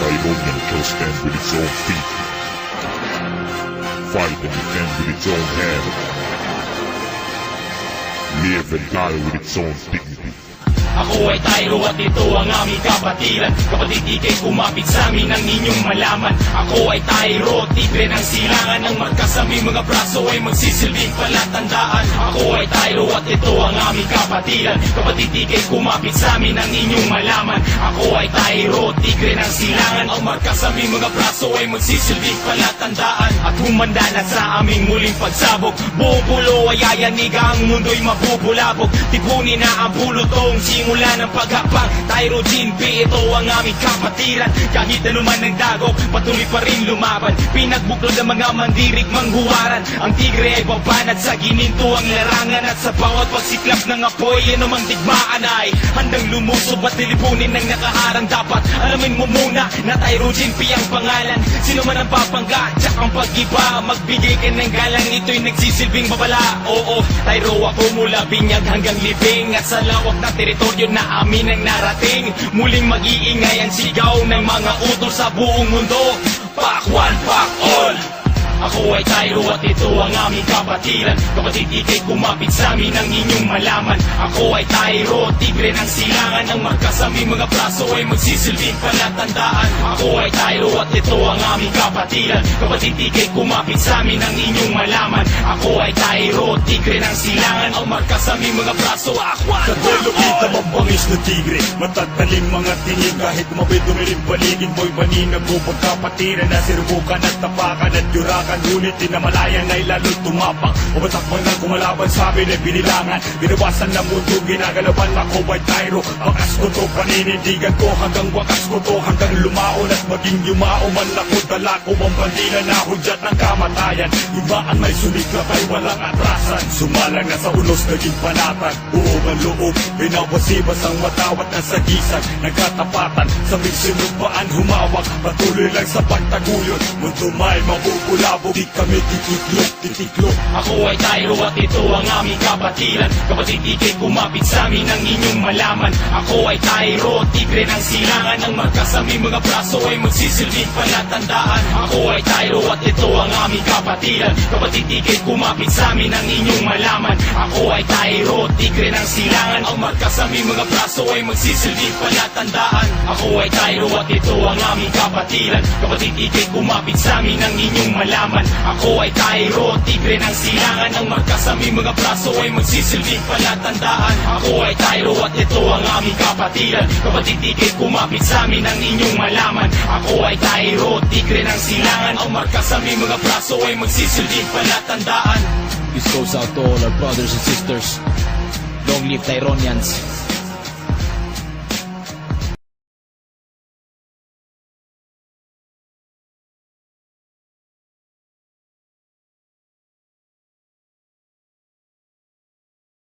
Tyronian shall stand with its own feet, fight and defend with its own hand, live and die with its own dignity. Ako ay Tyro at ito ang aming kapatiran. Kapatid, di kayo kumapit sa amin ang inyong malaman. Ako ay Tyro, tigre ng silangan. Ang markas sa aming mga braso ay magsisilbing palatandaan. Ako ay Tyro at ito ang aming kapatiran. Kapatid, di kayo kumapit sa amin ang inyong malaman. Ako ay Tyro, tigre ng silangan. Ang markas sa aming mga braso ay magsisilbing palatandaan. At humanda na sa aming muling pagsabog. Buong pulo ay ayanig, ang mundo'y mabubulabog. Tipunin na ang pulutong simula ng paghapang. Tyro Gene B, ito ang aming kapatiran. Kahit anuman ang dagok, patuloy pa rin lumaban. Pinagbuklod ang mga mandirig manghuwaran. Ang tigre ay babanat sa gininto ang larangan. At sa bawat pagsiklap ng apoy, anumang digmaan ay handang lumusob at nilipunin ng nakaharang. Dapat alamin mo muna na Tyro Gene B ang pangalan. Sino man ang papangga, tsak ang pag-iba. Magbigay ka ng galang, ito'y nagsisilbing babala. Oo, Tyro ako mula binyag hanggang libing. At sa lawak na teritoryo na amin ang narating, muling mag-iingay ang sigaw ng mga utol sa buong mundo. Pack one, pack all. Ako ay Tyro at ito ang aming kapatiran. Kapatid, ikay kumapit sa amin ang inyong malaman. Ako ay Tyro, tigre ng silangan. Ang markas sa aming mga braso ay magsisilbing palatandaan. Ako ay Tyro at ito ang aming kapatiran. Kapatid, ikay kumapit sa amin ang inyong malaman. Ako ay Tyro, tigre ng silangan. Ang markas sa aming mga braso, akwan. Sa dulo kita mabangis na tigre, matataling mga tingin. Kahit mabid-dumiling paligid mo'y paninag mo. Pagkapatiran na sirubukan at tapakan at yurakan. Ngunit tinamalayan ay lalo't tumapang. Umatakbang ng kumalaban sa amin ay binilangan. Binawasan ng mundo, ginagalaban. Ako ay Tyro, bakas ko to, paninindigan ko. Hanggang wakas ko to, hanggang lumaon at maging yumao man ako. Dala ko ang bandila na hudyat ng kamatayan. Ibaan may sumiklap ay walang atrasan. Sumalang na sa unos, naging panatag. Buo ang loob, binawasibas ang matawat na sagisag. Nagkatapatan, sa minsinumpaan humawak. Patuloy lang sa pagtaguyod, mundo may mabubulabog. Di kami titiklop. Ako ay Tyro at ito ang aming kapatiran. Kapatid, ikay kumapit sa amin ang inyong malaman. Ako ay Tyro, tigre ng silangan. Ang markas sa aming mga braso ay magsisilbing palatandaan. Ako ay Tyro at ito ang aming kapatiran. Kapatid, ikay kumapit sa amin ang inyong malaman. Ako ay Tyro, tigre ng silangan. Ang markas sa aming mga braso ay magsisilbing palatandaan. Ako ay Tyro at ito ang aming kapatiran. Kapatid, ikay kumapit sa amin ang inyong malaman. Ako ay Tyro, tigre ng silangan. Ang markas sa aming mga braso ay magsisilbing palatandaan. Ako ay Tyro at ito ang aming kapatiran. Kapatid, ikay kumapit sa amin ang inyong malaman. Ako ay Tyro, tigre ng silangan. Ang markas sa aming mga braso ay magsisilbing palatandaan. This goes out to all our brothers and sisters. Long live Tyronians.